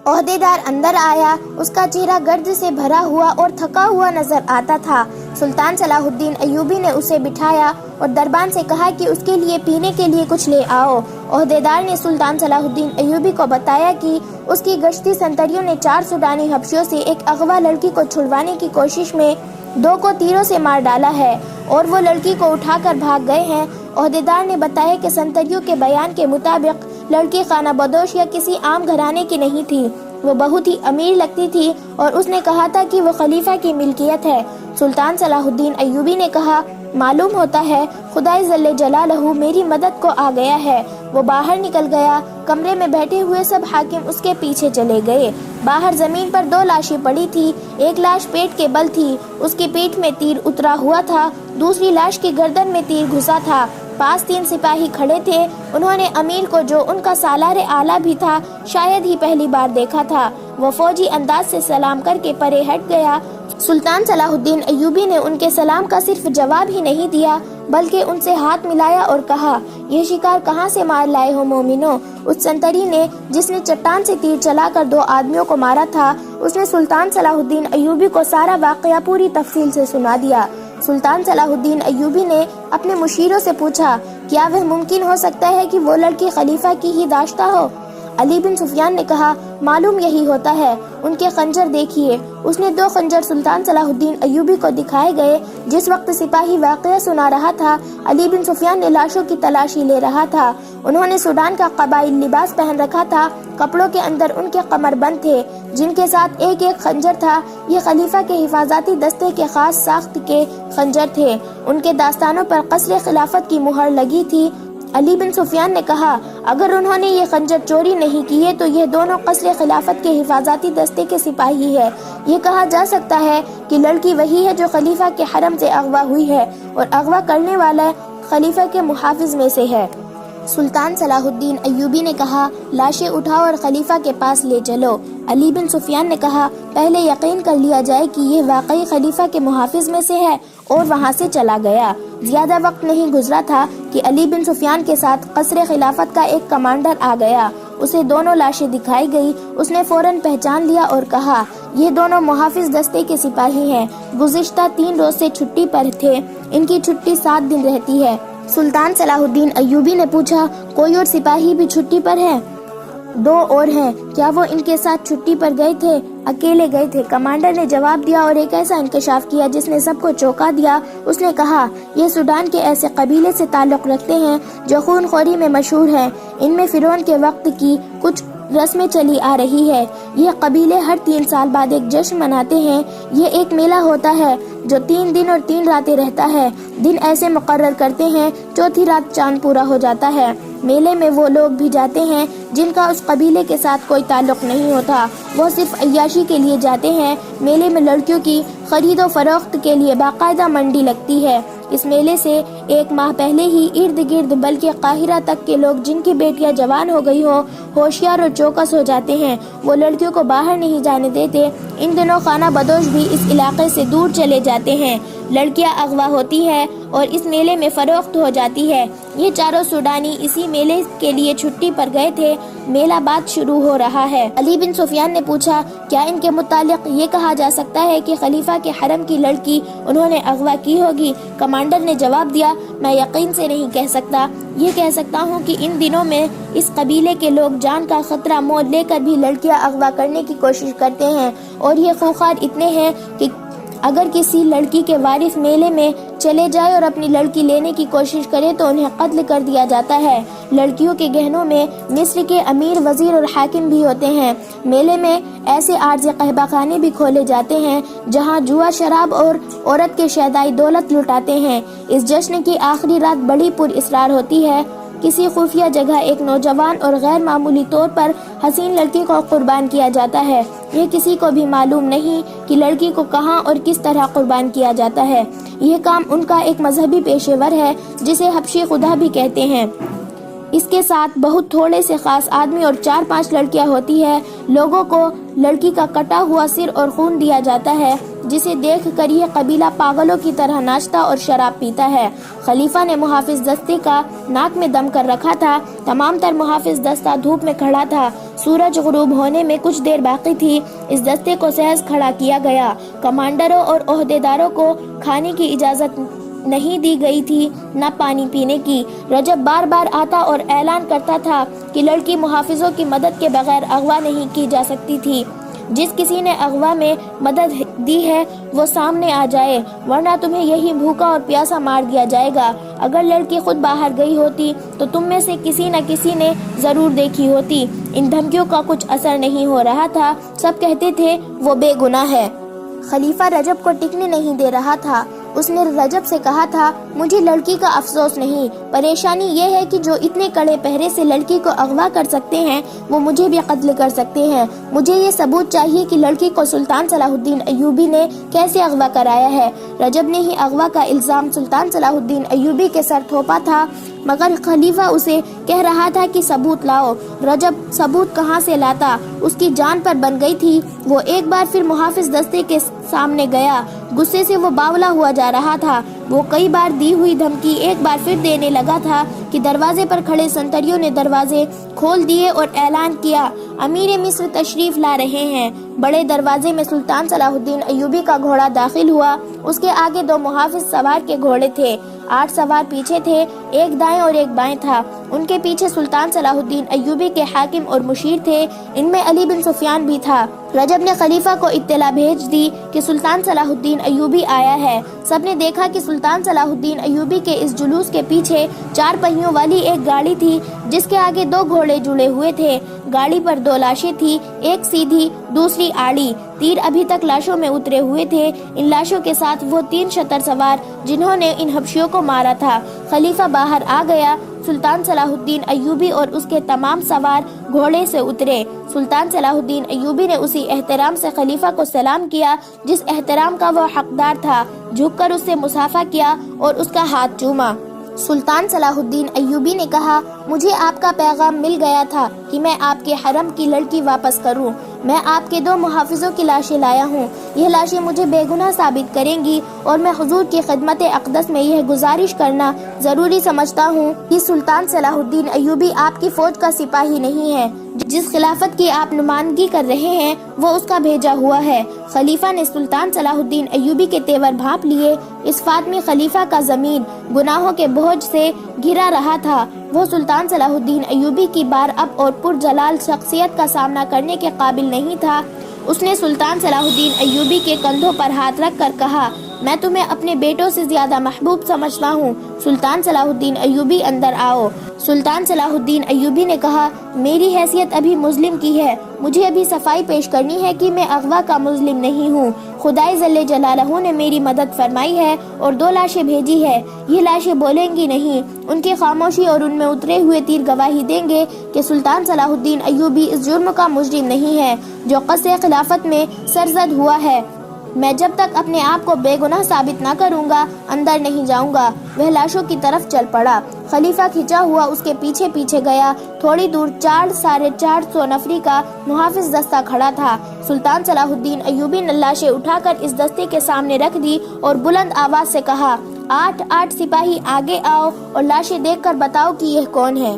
عہدیدار اندر آیا، اس کا چہرہ گرد سے بھرا ہوا اور تھکا ہوا نظر آتا تھا۔ سلطان صلاح الدین ایوبی نے اسے بٹھایا اور دربان سے کہا کہ اس کے لیے پینے کے لیے کچھ لے آؤ۔ عہدیدار نے سلطان صلاح الدین ایوبی کو بتایا کہ اس کی گشتی سنتریوں نے 4 سوڈانی حبشیوں سے ایک اغوا لڑکی کو چھڑوانے کی کوشش میں 2 کو تیروں سے مار ڈالا ہے اور وہ لڑکی کو اٹھا کر بھاگ گئے ہیں۔ عہدیدار نے بتایا کہ سنتریوں کے بیان کے مطابق لڑکی خانہ بدوش یا کسی عام گھرانے کی نہیں تھی، وہ بہت ہی امیر لگتی تھی اور اس نے کہا تھا کہ وہ خلیفہ کی ملکیت ہے۔ سلطان صلاح الدین ایوبی نے کہا، معلوم ہوتا ہے خدائے جل جلالہ میری مدد کو آ گیا ہے۔ وہ باہر نکل گیا۔ کمرے میں بیٹھے ہوئے سب حاکم اس کے پیچھے چلے گئے۔ باہر زمین پر 2 لاشیں پڑی تھی، ایک لاش پیٹ کے بل تھی، اس کی پیٹھ میں تیر اترا ہوا تھا، دوسری لاش کی گردن میں تیر گھسا تھا۔ پاس 3 سپاہی کھڑے تھے، انہوں نے امیر کو، جو ان کا سالار اعلیٰ بھی تھا، شاید ہی پہلی بار دیکھا تھا۔ وہ فوجی انداز سے سلام کر کے پرے ہٹ گیا۔ سلطان صلاح الدین ایوبی نے ان کے سلام کا صرف جواب ہی نہیں دیا بلکہ ان سے ہاتھ ملایا اور کہا، یہ شکار کہاں سے مار لائے ہو مومنو؟ اس سنتری نے، جس نے چٹان سے تیر چلا کر 2 آدمیوں کو مارا تھا، اس نے سلطان صلاح الدین ایوبی کو سارا واقعہ پوری تفصیل سے سنا دیا۔ سلطان صلاح الدین ایوبی نے اپنے مشیروں سے پوچھا، کیا وہ ممکن ہو سکتا ہے کہ وہ لڑکی خلیفہ کی ہی داشتہ ہو؟ علی بن سفیان نے کہا، معلوم یہی ہوتا ہے، ان کے خنجر دیکھیے۔ اس نے 2 خنجر سلطان صلاح الدین ایوبی کو دکھائے گئے۔ جس وقت سپاہی واقعہ سنا رہا تھا، علی بن سفیان نے لاشوں کی تلاشی لے رہا تھا۔ انہوں نے سوڈان کا قبائل لباس پہن رکھا تھا، کپڑوں کے اندر ان کے کمر بند تھے، جن کے ساتھ ایک ایک خنجر تھا۔ یہ خلیفہ کے حفاظتی دستے کے خاص ساخت کے خنجر تھے، ان کے داستانوں پر قصر خلافت کی مہر لگی تھی۔ علی بن سفیان نے کہا، اگر انہوں نے یہ خنجر چوری نہیں کیے تو یہ دونوں قصر خلافت کے حفاظتی دستے کے سپاہی ہے۔ یہ کہا جا سکتا ہے کہ لڑکی وہی ہے جو خلیفہ کے حرم سے اغوا ہوئی ہے اور اغوا کرنے والا خلیفہ کے محافظ میں سے ہے۔ سلطان صلاح الدین ایوبی نے کہا، لاشیں اٹھاؤ اور خلیفہ کے پاس لے چلو۔ علی بن سفیان نے کہا، پہلے یقین کر لیا جائے کہ یہ واقعی خلیفہ کے محافظ میں سے ہے، اور وہاں سے چلا گیا۔ زیادہ وقت نہیں گزرا تھا کہ علی بن سفیان کے ساتھ قصر خلافت کا ایک کمانڈر آ گیا۔ اسے دونوں لاشیں دکھائی گئی۔ اس نے فوراً پہچان لیا اور کہا، یہ دونوں محافظ دستے کے سپاہی ہیں، گزشتہ 3 روز سے چھٹی پر تھے، ان کی چھٹی 7 دن رہتی ہے۔ سلطان صلاح الدین ایوبی نے پوچھا، کوئی اور سپاہی بھی چھٹی پر ہے؟ 2 اور ہیں، کیا وہ ان کے ساتھ چھٹی پر گئے تھے؟ اکیلے گئے تھے، کمانڈر نے جواب دیا اور ایک ایسا انکشاف کیا جس نے سب کو چونکا دیا۔ اس نے کہا، یہ سوڈان کے ایسے قبیلے سے تعلق رکھتے ہیں جو خون خوری میں مشہور ہیں، ان میں فرعون کے وقت کی کچھ رسمیں چلی آ رہی ہے۔ یہ قبیلے ہر 3 سال بعد ایک جشن مناتے ہیں۔ یہ ایک میلہ ہوتا ہے جو 3 دن اور 3 راتیں رہتا ہے۔ دن ایسے مقرر کرتے ہیں، چوتھی رات چاند پورا ہو جاتا ہے۔ میلے میں وہ لوگ بھی جاتے ہیں جن کا اس قبیلے کے ساتھ کوئی تعلق نہیں ہوتا، وہ صرف عیاشی کے لیے جاتے ہیں۔ میلے میں لڑکیوں کی خرید و فروخت کے لیے باقاعدہ منڈی لگتی ہے۔ اس میلے سے 1 ماہ پہلے ہی ارد گرد بلکہ قاہرہ تک کے لوگ جن کی بیٹیاں جوان ہو گئی ہو، ہوشیار اور چوکس ہو جاتے ہیں۔ وہ لڑکیوں کو باہر نہیں جانے دیتے۔ ان دنوں خانہ بدوش بھی اس علاقے سے دور چلے جاتے ہیں۔ لڑکیاں اغوا ہوتی ہیں اور اس میلے میں فروخت ہو جاتی ہے۔ یہ چاروں سوڈانی اسی میلے کے لیے چھٹی پر گئے تھے۔ میلہ بعد شروع ہو رہا ہے۔ علی بن سفیان نے پوچھا، کیا ان کے متعلق یہ کہا جا سکتا ہے کہ خلیفہ کے حرم کی لڑکی انہوں نے اغوا کی ہوگی؟ کمانڈر نے جواب دیا، میں یقین سے نہیں کہہ سکتا۔ یہ کہہ سکتا ہوں کہ ان دنوں میں اس قبیلے کے لوگ جان کا خطرہ مول لے کر بھی لڑکیاں اغوا کرنے کی کوشش کرتے ہیں، اور یہ خوخار اتنے ہیں کہ اگر کسی لڑکی کے وارث میلے میں چلے جائے اور اپنی لڑکی لینے کی کوشش کرے تو انہیں قتل کر دیا جاتا ہے۔ لڑکیوں کے گہنوں میں مصر کے امیر، وزیر اور حاکم بھی ہوتے ہیں۔ میلے میں ایسے عارض قہبہ خانے بھی کھولے جاتے ہیں جہاں جوا، شراب اور عورت کے شیدائی دولت لٹاتے ہیں۔ اس جشن کی آخری رات بڑی پر اسرار ہوتی ہے۔ کسی خفیہ جگہ ایک نوجوان اور غیر معمولی طور پر حسین لڑکی کو قربان کیا جاتا ہے۔ یہ کسی کو بھی معلوم نہیں کہ لڑکی کو کہاں اور کس طرح قربان کیا جاتا ہے۔ یہ کام ان کا ایک مذہبی پیشے ور ہے جسے حبشی خدا بھی کہتے ہیں۔ اس کے ساتھ بہت تھوڑے سے خاص آدمی اور 4-5 لڑکیاں ہوتی ہے۔ لوگوں کو لڑکی کا کٹا ہوا سر اور خون دیا جاتا ہے، جسے دیکھ کر یہ قبیلہ پاگلوں کی طرح ناچتا اور شراب پیتا ہے۔ خلیفہ نے محافظ دستے کا ناک میں دم کر رکھا تھا۔ تمام تر محافظ دستہ دھوپ میں کھڑا تھا۔ سورج غروب ہونے میں کچھ دیر باقی تھی۔ اس دستے کو سہز کھڑا کیا گیا۔ کمانڈروں اور عہدیداروں کو کھانے کی اجازت نہیں دی گئی تھی، نہ پانی پینے کی۔ رجب بار بار آتا اور اعلان کرتا تھا کہ لڑکی محافظوں کی مدد کے بغیر اغوا نہیں کی جا سکتی تھی۔ جس کسی نے اغوا میں مدد دی ہے وہ سامنے آ جائے، ورنہ تمہیں یہی بھوکا اور پیاسا مار دیا جائے گا۔ اگر لڑکی خود باہر گئی ہوتی تو تم میں سے کسی نہ کسی نے ضرور دیکھی ہوتی۔ ان دھمکیوں کا کچھ اثر نہیں ہو رہا تھا۔ سب کہتے تھے وہ بے گناہ ہے۔ خلیفہ رجب کو ٹکنے نہیں دے رہا تھا۔ اس نے رجب سے کہا تھا، مجھے لڑکی کا افسوس نہیں، پریشانی یہ ہے کہ جو اتنے کڑے پہرے سے لڑکی کو اغوا کر سکتے ہیں وہ مجھے بھی قتل کر سکتے ہیں۔ مجھے یہ ثبوت چاہیے کہ لڑکی کو سلطان صلاح الدین ایوبی نے کیسے اغوا کرایا ہے۔ رجب نے ہی اغوا کا الزام سلطان صلاح الدین ایوبی کے سر تھوپا تھا، مگر خلیفہ اسے کہہ رہا تھا کہ ثبوت لاؤ۔ رجب ثبوت کہاں سے لاتا؟ اس کی جان پر بن گئی تھی۔ وہ ایک بار پھر محافظ دستے کے سامنے گیا۔ غصے سے وہ باولا ہوا جا رہا تھا۔ وہ کئی بار دی ہوئی دھمکی ایک بار پھر دینے لگا تھا کہ دروازے پر کھڑے سنتریوں نے دروازے کھول دیے اور اعلان کیا، امیر مصر تشریف لا رہے ہیں۔ بڑے دروازے میں سلطان صلاح الدین ایوبی کا گھوڑا داخل ہوا۔ اس کے آگے 2 محافظ سوار کے گھوڑے تھے، 8 سوار پیچھے تھے، ایک دائیں اور ایک بائیں تھا۔ ان کے پیچھے سلطان صلاح الدین ایوبی کے حاکم اور مشیر تھے، ان میں علی بن سفیان بھی تھا۔ رجب نے خلیفہ کو اطلاع بھیج دی کہ سلطان صلاح الدین ایوبی آیا ہے۔ سب نے دیکھا کہ سلطان صلاح الدین ایوبی کے اس جلوس کے پیچھے 4 پہیوں والی ایک گاڑی تھی، جس کے آگے 2 گھوڑے جڑے ہوئے تھے۔ گاڑی پر 2 لاشیں تھی، ایک سیدھی دوسری آڑی۔ تیر ابھی تک لاشوں میں اترے ہوئے تھے۔ ان لاشوں کے ساتھ وہ 3 شتر سوار جنہوں نے ان حبشیوں کو مارا تھا۔ خلیفہ باہر آ گیا۔ سلطان صلاح الدین ایوبی اور اس کے تمام سوار گھوڑے سے اترے۔ سلطان صلاح الدین ایوبی نے اسی احترام سے خلیفہ کو سلام کیا جس احترام کا وہ حقدار تھا، جھک کر اس سے مصافحہ کیا اور اس کا ہاتھ چوما۔ سلطان صلاح الدین ایوبی نے کہا، مجھے آپ کا پیغام مل گیا تھا کہ میں آپ کے حرم کی لڑکی واپس کروں۔ میں آپ کے 2 محافظوں کی لاشیں لایا ہوں۔ یہ لاشیں مجھے بے گناہ ثابت کریں گی، اور میں حضور کی خدمت اقدس میں یہ گزارش کرنا ضروری سمجھتا ہوں کہ سلطان صلاح الدین ایوبی آپ کی فوج کا سپاہی نہیں ہے۔ جس خلافت کی آپ نمائندگی کر رہے ہیں وہ اس کا بھیجا ہوا ہے۔ خلیفہ نے سلطان صلاح الدین ایوبی کے تیور بھانپ لیے۔ اس فاطمی خلیفہ کا زمین گناہوں کے بوجھ سے گھرا رہا تھا۔ وہ سلطان صلاح الدین ایوبی کی بار اب اور پرجلال شخصیت کا سامنا کرنے کے قابل نہیں تھا۔ اس نے سلطان صلاح الدین ایوبی کے کندھوں پر ہاتھ رکھ کر کہا، میں تمہیں اپنے بیٹوں سے زیادہ محبوب سمجھتا ہوں۔ سلطان صلاح الدین ایوبی اندر آؤ۔ سلطان صلاح الدین ایوبی نے کہا، میری حیثیت ابھی مظلم کی ہے، مجھے ابھی صفائی پیش کرنی ہے کہ میں اغوا کا مظلم نہیں ہوں۔ خدائے جل جلالہ نے میری مدد فرمائی ہے اور 2 لاشیں بھیجی ہے۔ یہ لاشیں بولیں گی نہیں، ان کی خاموشی اور ان میں اترے ہوئے تیر گواہی دیں گے کہ سلطان صلاح الدین ایوبی اس جرم کا مجرم نہیں ہے جو قصد خلافت میں سرزد ہوا ہے۔ میں جب تک اپنے آپ کو بے گناہ ثابت نہ کروں گا اندر نہیں جاؤں گا۔ وہ لاشوں کی طرف چل پڑا۔ خلیفہ کھنچا ہوا اس کے پیچھے پیچھے گیا۔ تھوڑی دور 400-450 نفری کا محافظ دستہ کھڑا تھا۔ سلطان صلاح الدین ایوبی نے لاشیں اٹھا کر اس دستے کے سامنے رکھ دی اور بلند آواز سے کہا، 8 سپاہی آگے آؤ اور لاشیں دیکھ کر بتاؤ کہ یہ کون ہے۔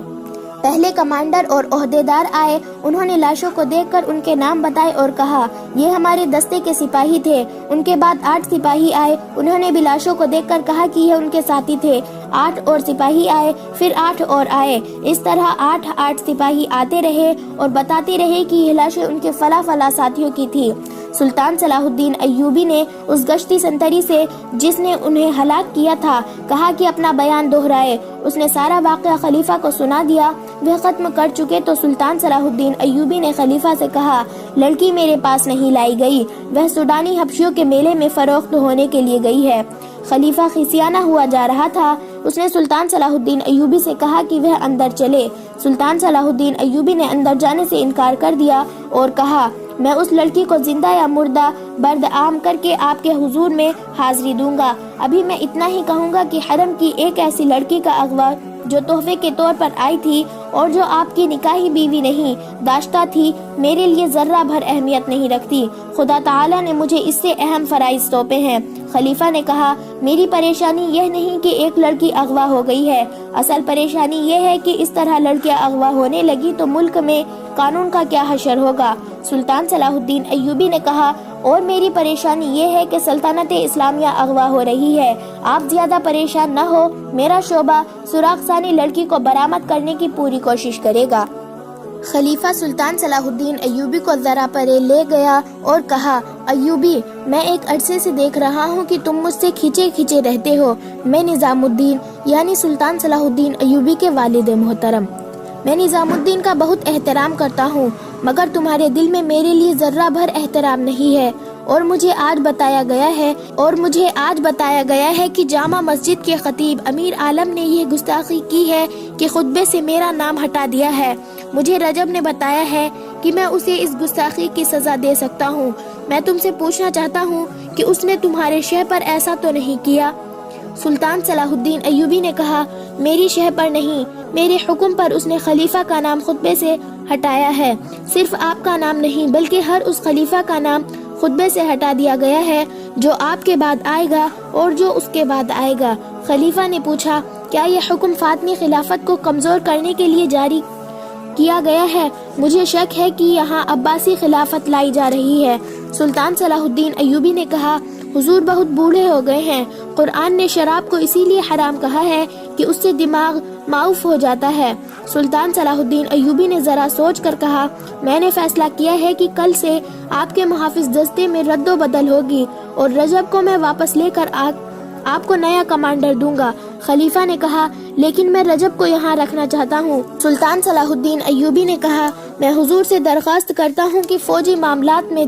پہلے کمانڈر اور عہدیدار آئے۔ انہوں نے لاشوں کو دیکھ کر ان کے نام بتائے اور کہا، یہ ہمارے دستے کے سپاہی تھے۔ ان کے بعد 8 سپاہی آئے۔ انہوں نے بھی لاشوں کو دیکھ کر کہا کہ یہ ان کے ساتھی تھے۔ 8 اور سپاہی آئے، پھر 8 اور آئے۔ اس طرح 8 سپاہی آتے رہے اور بتاتے رہے کہ یہ لاشیں ان کے فلاں ساتھیوں کی تھی۔ سلطان صلاح الدین ایوبی نے اس گشتی سنتری سے جس نے انہیں ہلاک کیا تھا کہا کہ اپنا بیان دہرائے۔ اس نے سارا واقعہ خلیفہ کو سنا دیا۔ وہ ختم کر چکے تو سلطان صلاح الدین ایوبی نے خلیفہ سے کہا، لڑکی میرے پاس نہیں لائی گئی، وہ سوڈانی حبشیوں کے میلے میں فروخت ہونے کے لیے گئی ہے۔ خلیفہ خسیانہ ہوا جا رہا تھا۔ اس نے سلطان صلاح الدین ایوبی سے کہا کہ وہ اندر چلے۔ سلطان صلاح الدین ایوبی نے اندر جانے سے انکار کر دیا اور کہا، میں اس لڑکی کو زندہ یا مردہ برد عام کر کے آپ کے حضور میں حاضری دوں گا۔ ابھی میں اتنا ہی کہوں گا کہ حرم کی ایک ایسی لڑکی کا اغوا جو تحفے کے طور پر آئی تھی اور جو آپ کی نکاحی بیوی نہیں داشتہ تھی میرے لیے ذرہ بھر اہمیت نہیں رکھتی۔ خدا تعالیٰ نے مجھے اس سے اہم فرائض سونپے ہیں۔ خلیفہ نے کہا، میری پریشانی یہ نہیں کہ ایک لڑکی اغوا ہو گئی ہے، اصل پریشانی یہ ہے کہ اس طرح لڑکیاں اغوا ہونے لگی تو ملک میں قانون کا کیا حشر ہوگا۔ سلطان صلاح الدین ایوبی نے کہا، اور میری پریشانی یہ ہے کہ سلطنت اسلامیہ اغوا ہو رہی ہے۔ آپ زیادہ پریشان نہ ہو، میرا شعبہ سراغ ثانی لڑکی کو برآمد کرنے کی پوری کوشش کرے گا۔ خلیفہ سلطان صلاح الدین ایوبی کو ذرا پرے لے گیا اور کہا، ایوبی، میں ایک عرصے سے دیکھ رہا ہوں کہ تم مجھ سے کھینچے رہتے ہو۔ میں نظام الدین یعنی سلطان صلاح الدین ایوبی کے والد محترم، میں نظام الدین کا بہت احترام کرتا ہوں، مگر تمہارے دل میں میرے لیے ذرہ بھر احترام نہیں ہے، اور مجھے آج بتایا گیا ہے کہ جامع مسجد کے خطیب امیر عالم نے یہ گستاخی کی ہے کہ خطبے سے میرا نام ہٹا دیا ہے۔ مجھے رجب نے بتایا ہے کہ میں اسے اس گستاخی کی سزا دے سکتا ہوں۔ میں تم سے پوچھنا چاہتا ہوں کہ اس نے تمہارے شہ پر ایسا تو نہیں کیا؟ سلطان صلاح الدین ایوبی نے کہا، میری شہ پر نہیں، میرے حکم پر اس نے خلیفہ کا نام خطبے سے ہٹایا ہے۔ صرف آپ کا نام نہیں بلکہ ہر اس خلیفہ کا نام خطبے سے ہٹا دیا گیا ہے جو آپ کے بعد آئے گا اور جو اس کے بعد آئے گا۔ خلیفہ نے پوچھا، کیا یہ حکم فاطمی خلافت کو کمزور کرنے کے لیے جاری کیا گیا ہے؟ مجھے شک ہے کہ یہاں عباسی خلافت لائی جا رہی ہے۔ سلطان صلاح الدین ایوبی نے کہا، حضور بہت بوڑھے ہو گئے ہیں، قرآن نے شراب کو اسی لیے حرام کہا ہے کہ اس سے دماغ معاف ہو جاتا ہے۔ سلطان صلاح الدین ایوبی نے ذرا سوچ کر کہا، میں نے فیصلہ کیا ہے کہ کل سے آپ کے محافظ دستے میں رد و بدل ہوگی اور رجب کو میں واپس لے کر آپ کو نیا کمانڈر دوں گا۔ خلیفہ نے کہا، لیکن میں رجب کو یہاں رکھنا چاہتا ہوں۔ سلطان صلاح الدین ایوبی نے کہا، میں حضور سے درخواست کرتا ہوں کہ فوجی معاملات میں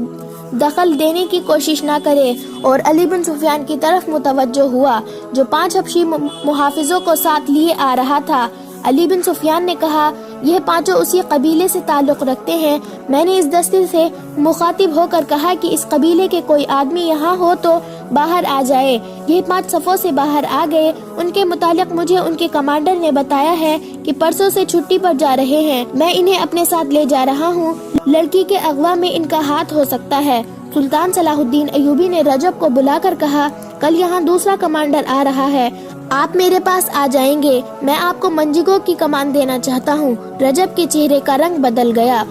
دخل دینے کی کوشش نہ کرے، اور علی بن سفیان کی طرف متوجہ ہوا جو 5 حبشی محافظوں کو ساتھ لیے آ رہا تھا۔ علی بن سفیان نے کہا، یہ 5 اسی قبیلے سے تعلق رکھتے ہیں۔ میں نے اس دستے سے مخاطب ہو کر کہا کہ اس قبیلے کے کوئی آدمی یہاں ہو تو باہر آ جائے۔ یہ 5 صفوں سے باہر آ گئے۔ ان کے متعلق مجھے ان کے کمانڈر نے بتایا ہے کہ پرسوں سے چھٹی پر جا رہے ہیں۔ میں انہیں اپنے ساتھ لے جا رہا ہوں، لڑکی کے اغوا میں ان کا ہاتھ ہو سکتا ہے۔ سلطان صلاح الدین ایوبی نے رجب کو بلا کر کہا، کل یہاں دوسرا کمانڈر آ رہا ہے، آپ میرے پاس آ جائیں گے، میں آپ کو منجگوں کی کمان دینا چاہتا ہوں۔ رجب کے چہرے کا رنگ بدل گیا۔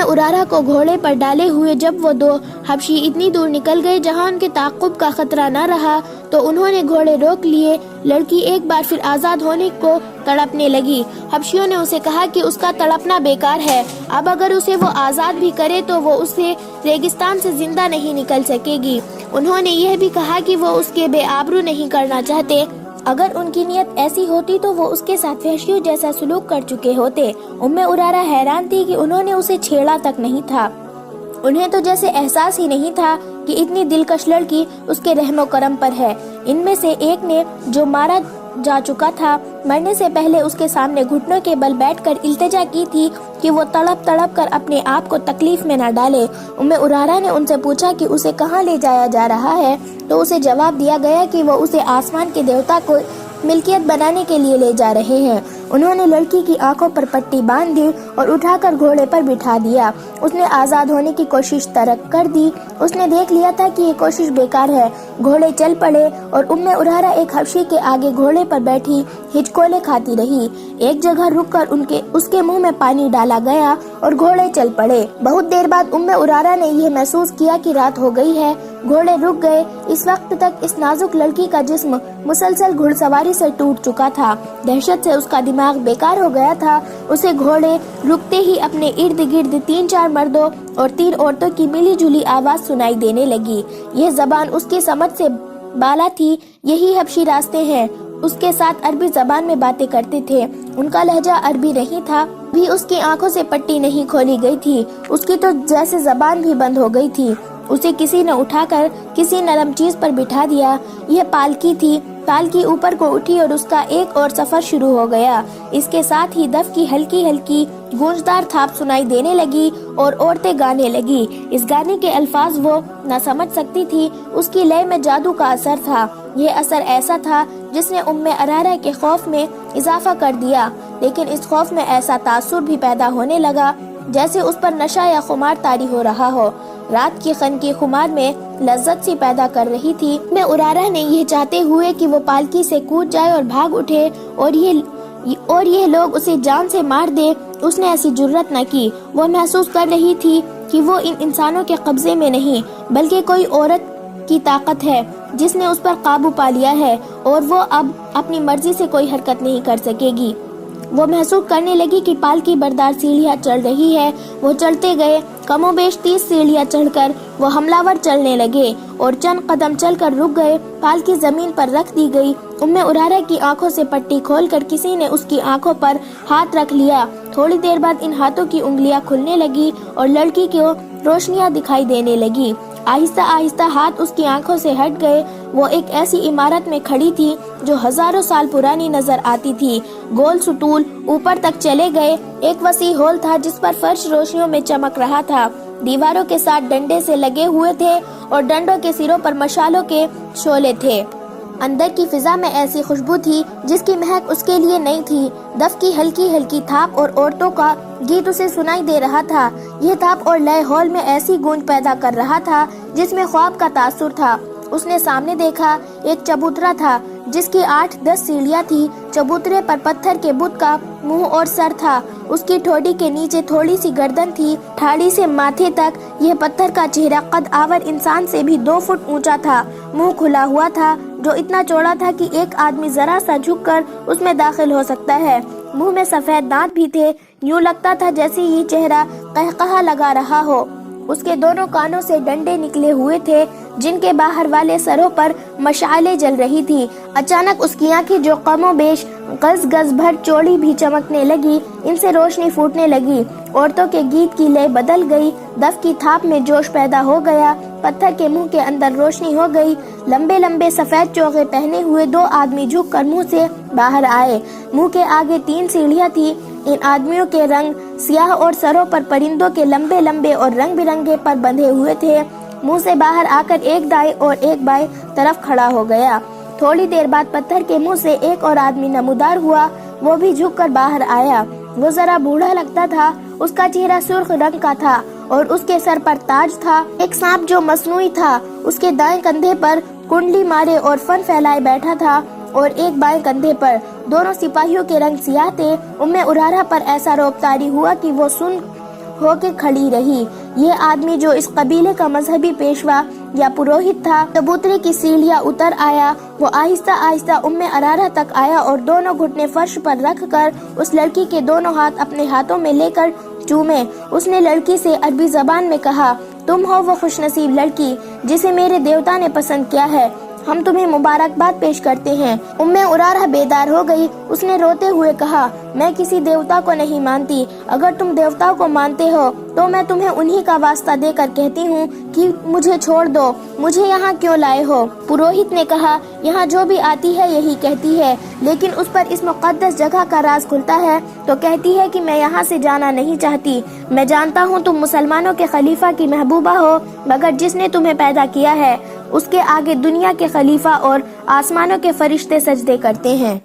ارارہ کو گھوڑے پر ڈالے ہوئے جب وہ 2 حبشی اتنی دور نکل گئے جہاں ان کے تعاقب کا خطرہ نہ رہا تو انہوں نے گھوڑے روک لیے۔ لڑکی ایک بار پھر آزاد ہونے کو تڑپنے لگی۔ حبشیوں نے اسے کہا کہ اس کا تڑپنا بیکار ہے، اب اگر اسے وہ آزاد بھی کرے تو وہ اسے ریگستان سے زندہ نہیں نکل سکے گی۔ انہوں نے یہ بھی کہا کہ وہ اس کے بے آبرو نہیں کرنا چاہتے، اگر ان کی نیت ایسی ہوتی تو وہ اس کے ساتھ وحشیوں جیسا سلوک کر چکے ہوتے۔ ارارہ حیران تھی کہ انہوں نے اسے چھیڑا تک نہیں تھا، انہیں تو جیسے احساس ہی نہیں تھا کہ اتنی دلکش لڑکی اس کے رحم و کرم پر ہے۔ ان میں سے ایک نے، جو مارا جا چکا تھا، مرنے سے پہلے اس کے سامنے گھٹنوں کے بل بیٹھ کر التجا کی تھی کہ وہ تڑپ کر اپنے آپ کو تکلیف میں نہ ڈالے۔ ارارہ نے ان سے پوچھا کہ اسے کہاں لے جایا جا رہا ہے تو اسے جواب دیا گیا کہ وہ اسے آسمان کے دیوتا کو ملکیت بنانے کے لیے لے جا رہے ہیں۔ انہوں نے لڑکی کی آنکھوں پر پٹی باندھ دی اور اٹھا کر گھوڑے پر بٹھا دیا۔ اس نے آزاد ہونے کی کوشش ترک کر دی۔ اس نے دیکھ لیا تھا کہ یہ کوشش بیکار ہے۔ گھوڑے چل پڑے اور ارارہ ایک حبشی کے آگے گھوڑے پر بیٹھی ہچکولے کھاتی رہی۔ ایک جگہ رک کر اس کے منہ میں پانی ڈالا گیا اور گھوڑے چل پڑے۔ بہت دیر بعد ارارہ نے یہ محسوس کیا کہ رات ہو گئی ہے۔ گھوڑے رک گئے۔ اس وقت تک اس نازک لڑکی کا جسم مسلسل گھڑ سواری سے ٹوٹ چکا تھا۔ دہشت سے اس کا دماغ بیکار ہو گیا تھا۔ اسے گھوڑے رکتے ہی اپنے ارد گرد 3-4 مردوں اور 3 عورتوں کی ملی جلی آواز سنائی دینے لگی۔ یہ زبان اس کی سمجھ سے بالا تھی۔ یہی حبشی راستے ہیں۔ اس کے ساتھ عربی زبان میں باتیں کرتے تھے۔ ان کا لہجہ عربی نہیں تھا، بھی اس کی آنکھوں سے پٹی نہیں کھولی گئی تھی۔ اس کی تو جیسے زبان بھی بند ہو گئی تھی۔ اسے کسی نے اٹھا کر کسی نرم چیز پر بٹھا دیا۔ یہ پالکی تھی۔ پالکی اوپر کو اٹھی اور اس کا ایک اور سفر شروع ہو گیا۔ اس کے ساتھ ہی دف کی ہلکی ہلکی گونجدار تھاپ سنائی دینے لگی اور عورتیں گانے لگی۔ اس گانے کے الفاظ وہ نہ سمجھ سکتی تھی۔ اس کی لے میں جادو کا اثر تھا۔ یہ اثر ایسا تھا جس نے ارارہ کے خوف میں اضافہ کر دیا، لیکن اس خوف میں ایسا تاثر بھی پیدا ہونے لگا جیسے اس پر نشہ یا خمار طاری ہو رہا ہو۔ رات کی خنقی خمار میں لذت سی پیدا کر رہی تھی۔ ارارہ نے یہ چاہتے ہوئے کہ وہ پالکی سے کود جائے اور بھاگ اٹھے اور یہ لوگ اسے جان سے مار دے، اس نے ایسی جرت نہ کی۔ وہ محسوس کر رہی تھی کہ وہ ان انسانوں کے قبضے میں نہیں بلکہ کوئی عورت کی طاقت ہے جس نے اس پر قابو پا لیا ہے اور وہ اب اپنی مرضی سے کوئی حرکت نہیں کر سکے گی۔ وہ محسوس کرنے لگی کہ پالکی بردار سیڑھیاں چڑھ رہی ہے۔ وہ چلتے گئے، کم و بیش 30 سیڑھیاں چڑھ کر وہ حملہ ور چلنے لگے اور چند قدم چل کر رک گئے۔ پالکی زمین پر رکھ دی گئی۔ ارارہ کی آنکھوں سے پٹی کھول کر کسی نے اس کی آنکھوں پر ہاتھ رکھ لیا۔ تھوڑی دیر بعد ان ہاتھوں کی انگلیاں کھلنے لگی اور لڑکی کو روشنیاں دکھائی دینے لگی۔ آہستہ آہستہ ہاتھ اس کی آنکھوں سے ہٹ گئے۔ وہ ایک ایسی عمارت میں کھڑی تھی جو ہزاروں سال پرانی نظر آتی تھی۔ گول سطول اوپر تک چلے گئے۔ ایک وسیع ہال تھا جس پر فرش روشنیوں میں چمک رہا تھا۔ دیواروں کے ساتھ ڈنڈے سے لگے ہوئے تھے اور ڈنڈوں کے سروں پر مشالوں کے شعلے تھے۔ اندر کی فضا میں ایسی خوشبو تھی جس کی مہک اس کے لیے نہیں تھی۔ دف کی ہلکی ہلکی تھاپ اور عورتوں کا گیت اسے سنائی دے رہا تھا۔ یہ تھاپ اور لے ہال میں ایسی گونج پیدا کر رہا تھا جس میں خواب کا تاثر تھا۔ اس نے سامنے دیکھا، ایک چبوترا تھا جس کی 8-10 سیڑھیاں تھی۔ چبوترے پر پتھر کے بت کا منہ اور سر تھا۔ اس کی ٹھوڑی کے نیچے تھوڑی سی گردن تھی۔ ٹھاڑی سے ماتھے تک یہ پتھر کا چہرہ قد آور انسان سے بھی 2 فٹ اونچا تھا۔ منہ کھلا ہوا تھا جو اتنا چوڑا تھا کہ ایک آدمی ذرا سا جھک کر اس میں داخل ہو سکتا ہے۔ منہ میں سفید دانت بھی تھے۔ یوں لگتا تھا جیسے یہ چہرہ قہقہا لگا رہا ہو۔ اس کے دونوں کانوں سے ڈنڈے نکلے ہوئے تھے جن کے باہر والے سروں پر مشعلیں جل رہی تھی۔ اچانک اس کی آنکھیں جو کم و بیش گز گز بھر چوڑی بھی چمکنے لگی، ان سے روشنی پھوٹنے لگی۔ عورتوں کے گیت کی لے بدل گئی۔ دف کی تھاپ میں جوش پیدا ہو گیا۔ پتھر کے منہ کے اندر روشنی ہو گئی۔ لمبے لمبے سفید چوغے پہنے ہوئے 2 آدمی جھک کر منہ سے باہر آئے۔ منہ کے آگے 3 سیڑھیاں تھی۔ ان آدمیوں کے رنگ سیاہ اور سروں پر پرندوں کے لمبے لمبے اور رنگ برنگے پر بندھے ہوئے تھے۔ منہ سے باہر آ کر ایک دائیں اور ایک بائیں طرف کھڑا ہو گیا۔ تھوڑی دیر بعد پتھر کے منہ سے ایک اور آدمی نمودار ہوا۔ وہ بھی جھک کر باہر آیا۔ وہ ذرا بوڑھا لگتا تھا۔ اس کا چہرہ سرخ رنگ کا تھا اور اس کے سر پر تاج تھا۔ ایک سانپ جو مصنوعی تھا اس کے دائیں کندھے پر کنڈلی مارے اور فن پھیلائے بیٹھا تھا اور ایک بائیں کندھے پر۔ دونوں سپاہیوں کے رنگ سیاہ تھے۔ ارارہ پر ایسا رعب طاری ہوا کہ وہ سن ہو کے کھڑی رہی۔ یہ آدمی جو اس قبیلے کا مذہبی پیشوا یا پروہت تھا، چبوترے کی سیڑھیاں اتر آیا۔ وہ آہستہ آہستہ ارارہ تک آیا اور دونوں گھٹنے فرش پر رکھ کر اس لڑکی کے دونوں ہاتھ اپنے ہاتھوں میں لے کر چومے۔ اس نے لڑکی سے عربی زبان میں کہا، تم ہو وہ خوش نصیب لڑکی جسے میرے دیوتا نے پسند کیا ہے۔ ہم تمہیں مبارکباد پیش کرتے ہیں۔ ارارہ بیدار ہو گئی۔ اس نے روتے ہوئے کہا، میں کسی دیوتا کو نہیں مانتی۔ اگر تم دیوتا کو مانتے ہو تو میں تمہیں انہی کا واسطہ دے کر کہتی ہوں کہ مجھے چھوڑ دو۔ مجھے یہاں کیوں لائے ہو؟ پروہت نے کہا، یہاں جو بھی آتی ہے یہی کہتی ہے، لیکن اس پر اس مقدس جگہ کا راز کھلتا ہے تو کہتی ہے کہ میں یہاں سے جانا نہیں چاہتی۔ میں جانتا ہوں تم مسلمانوں کے خلیفہ کی محبوبہ ہو، مگر جس نے تمہیں پیدا کیا ہے اس کے آگے دنیا کے خلیفہ اور آسمانوں کے فرشتے سجدے کرتے ہیں۔